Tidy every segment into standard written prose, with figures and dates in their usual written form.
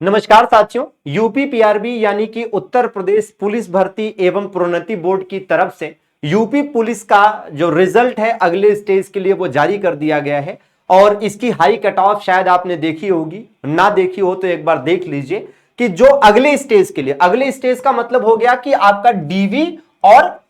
नमस्कार साथियों, UP PRB यानी कि उत्तर प्रदेश पुलिस भर्ती एवं प्रोन्नति बोर्ड की तरफ से यूपी पुलिस का जो रिजल्ट है अगले स्टेज के लिए वो जारी कर दिया गया है। और इसकी हाई कट ऑफ शायद आपने देखी होगी, ना देखी हो तो एक बार देख लीजिए कि जो अगले स्टेज के लिए, अगले स्टेज का मतलब हो गया कि आपका डीवी और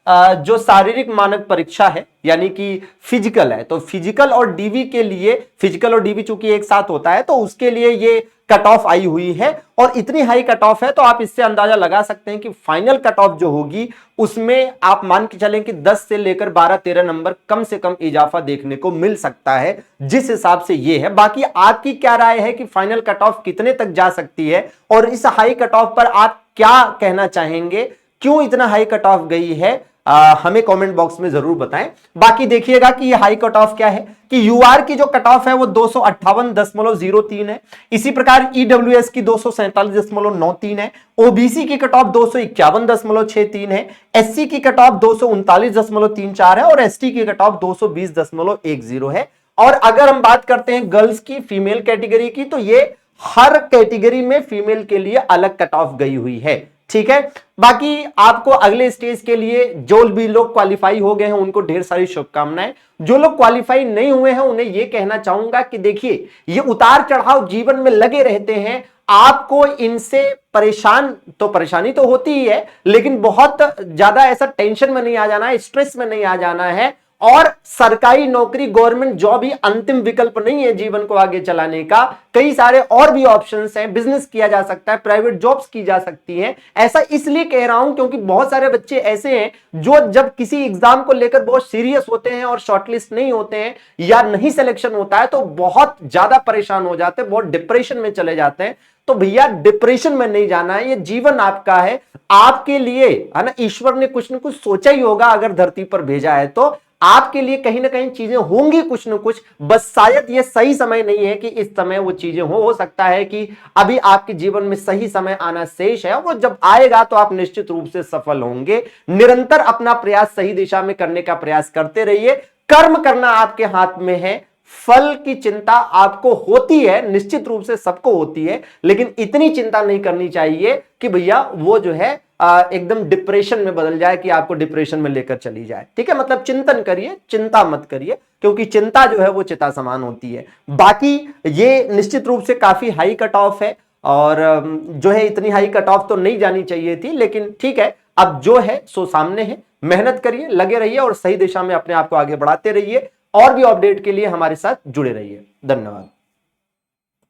जो शारीरिक मानक परीक्षा है यानी कि फिजिकल है, तो फिजिकल और डीवी के लिए, फिजिकल और डीवी चूंकि एक साथ होता है तो उसके लिए ये कट ऑफ आई हुई है। और इतनी हाई कट ऑफ है तो आप इससे अंदाजा लगा सकते हैं कि फाइनल कट ऑफ जो होगी उसमें आप मान के चलें कि 10 से लेकर 12-13 नंबर कम से कम इजाफा देखने को मिल सकता है, जिस हिसाब से ये है। बाकी आपकी क्या राय है कि फाइनल कट ऑफ कितने तक जा सकती है और इस हाई कट ऑफ पर आप क्या कहना चाहेंगे, क्यों इतना हाई कट ऑफ गई है, हमें कमेंट बॉक्स में जरूर बताएं। बाकी देखिएगा कि ये हाई कट ऑफ क्या है कि यूआर की जो कट ऑफ है वो 258.03 है। इसी प्रकार ईडब्ल्यूएस की 247.93 है। ओबीसी की कट ऑफ 251.63 है। एससी की कट ऑफ 239.34 है और एसटी की कट ऑफ 220.10 है। और अगर हम बात करते हैं गर्ल्स की, फीमेल कैटेगरी की, तो ये हर कैटेगरी में फीमेल के लिए अलग कट ऑफ गई हुई है। ठीक है, बाकी आपको अगले स्टेज के लिए जो भी लोग क्वालिफाई हो गए हैं उनको ढेर सारी शुभकामनाएं। जो लोग क्वालिफाई नहीं हुए हैं उन्हें यह कहना चाहूंगा कि देखिए, ये उतार चढ़ाव जीवन में लगे रहते हैं, आपको इनसे परेशानी तो होती ही है, लेकिन बहुत ज्यादा ऐसा टेंशन में नहीं आ जाना है, स्ट्रेस में नहीं आ जाना है। और सरकारी नौकरी, गवर्नमेंट जॉब ही अंतिम विकल्प नहीं है जीवन को आगे चलाने का। कई सारे और भी ऑप्शंस हैं, बिजनेस किया जा सकता है, प्राइवेट जॉब्स की जा सकती हैं। ऐसा इसलिए कह रहा हूं क्योंकि बहुत सारे बच्चे ऐसे हैं जो जब किसी एग्जाम को लेकर बहुत सीरियस होते हैं और शॉर्टलिस्ट नहीं होते हैं या नहीं सिलेक्शन होता है तो बहुत ज्यादा परेशान हो जाते हैं, बहुत डिप्रेशन में चले जाते हैं। तो भैया डिप्रेशन में नहीं जाना है, ये जीवन आपका है, आपके लिए है ना। ईश्वर ने कुछ ना कुछ सोचा ही होगा, अगर धरती पर भेजा है तो आपके लिए कहीं ना कहीं चीजें होंगी कुछ ना कुछ। बस शायद ये सही समय नहीं है कि इस समय वो चीजें हो सकता है कि अभी आपके जीवन में सही समय आना शेष है, वो जब आएगा तो आप निश्चित रूप से सफल होंगे। निरंतर अपना प्रयास सही दिशा में करने का प्रयास करते रहिए। कर्म करना आपके हाथ में है, फल की चिंता आपको होती है, निश्चित रूप से सबको होती है, लेकिन इतनी चिंता नहीं करनी चाहिए कि भैया वो जो है एकदम डिप्रेशन में बदल जाए, कि आपको डिप्रेशन में लेकर चली जाए। ठीक है, मतलब चिंतन करिए, चिंता मत करिए, क्योंकि चिंता जो है वो चिता समान होती है। बाकी ये निश्चित रूप से काफी हाई कट ऑफ है और जो है इतनी हाई कट ऑफ तो नहीं जानी चाहिए थी, लेकिन ठीक है, अब जो है सो सामने है। मेहनत करिए, लगे रहिए और सही दिशा में अपने आप को आगे बढ़ाते रहिए। और भी अपडेट के लिए हमारे साथ जुड़े रहिए। धन्यवाद।